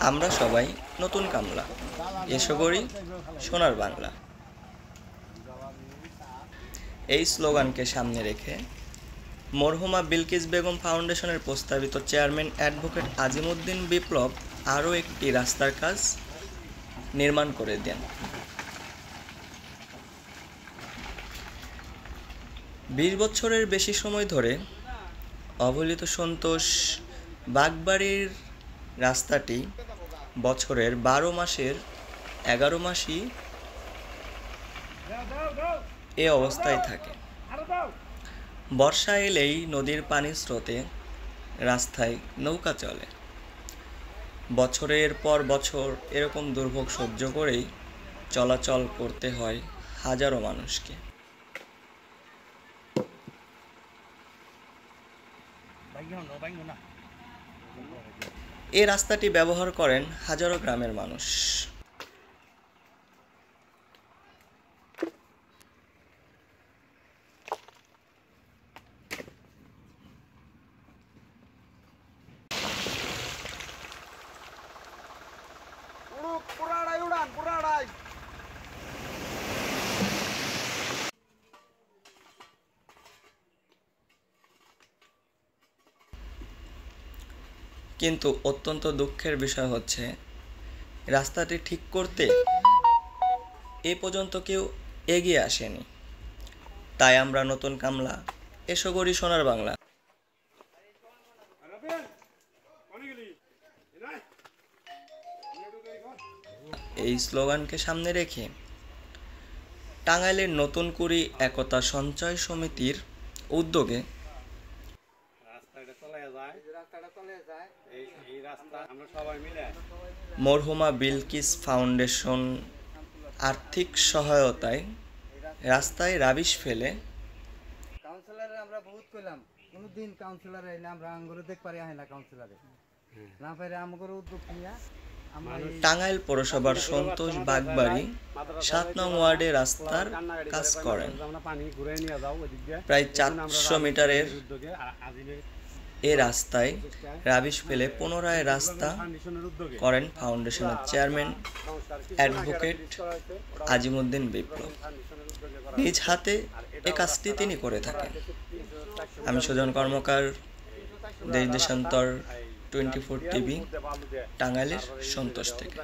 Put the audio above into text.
আমরা সবাই নতুন কামলা, এসো গড়ি সোনার বাংলা। এই স্লোগানকে সামনে রেখে মরহুমা বিলকিস বেগম ফাউন্ডেশনের প্রস্তাবিত চেয়ারম্যান অ্যাডভোকেট আজিমউদ্দিন বিপ্লব আরও একটি রাস্তার কাজ নির্মাণ করে দেন। 20 বছরের বেশি সময় ধরে অবহেলিত সন্তোষ বাগবাড়ির রাস্তাটি বছরের 12 মাসের 11 মাসই এ অবস্থায় থাকে। বর্ষা এলেই নদীর পানির স্রোতে রাস্তায় নৌকা চলে। বছরের পর বছর এরকম দুর্ভোগ সহ্য করেই চলাচল করতে হয় হাজারো মানুষকে। এই রাস্তাটি ব্যবহার করেন হাজারো গ্রামের মানুষ। কিন্তু অত্যন্ত দুঃখের বিষয় হচ্ছে রাস্তাটি ঠিক করতে এ পর্যন্ত কেউ এগিয়ে আসেনি। তাই আমরা নতুন কামলা, এসো গড়ি সোনার বাংলা এই স্লোগানকে সামনে রেখে টাঙ্গাইলের নতুন কুড়ি একতা সঞ্চয় সমিতির উদ্যোগে মরহুমা বিলকিস ফাউন্ডেশন আর্থিক সহায়তায় রাস্তায় রাবিশ ফেলে কাউন্সিলরে আমরা বহুত কইলাম, কোনদিন কাউন্সিলরে এনে আমরা আঙ্গুরে দেখ পারি না। কাউন্সিলরে না পারে আমগরে উদ্যোগ নিয়া টাঙ্গাইল পৌরসভার সন্তোষ বাগবাড়ি 7 নং ওয়ার্ডে রাস্তার কাজ করেন। প্রায় 400 মিটারের এ রাস্তায় রাবিশ ফেলে পুনরায় রাস্তা করেন ফাউন্ডেশনের চেয়ারম্যান অ্যাডভোকেট আজিমউদ্দিন বিপ্লব। নিজ হাতে এ কাজটি তিনি করে থাকেন। আমি সুজন কর্মকার, দেশ দেশান্তর 24 টিভি, টাঙ্গাইলের সন্তোষ থেকে।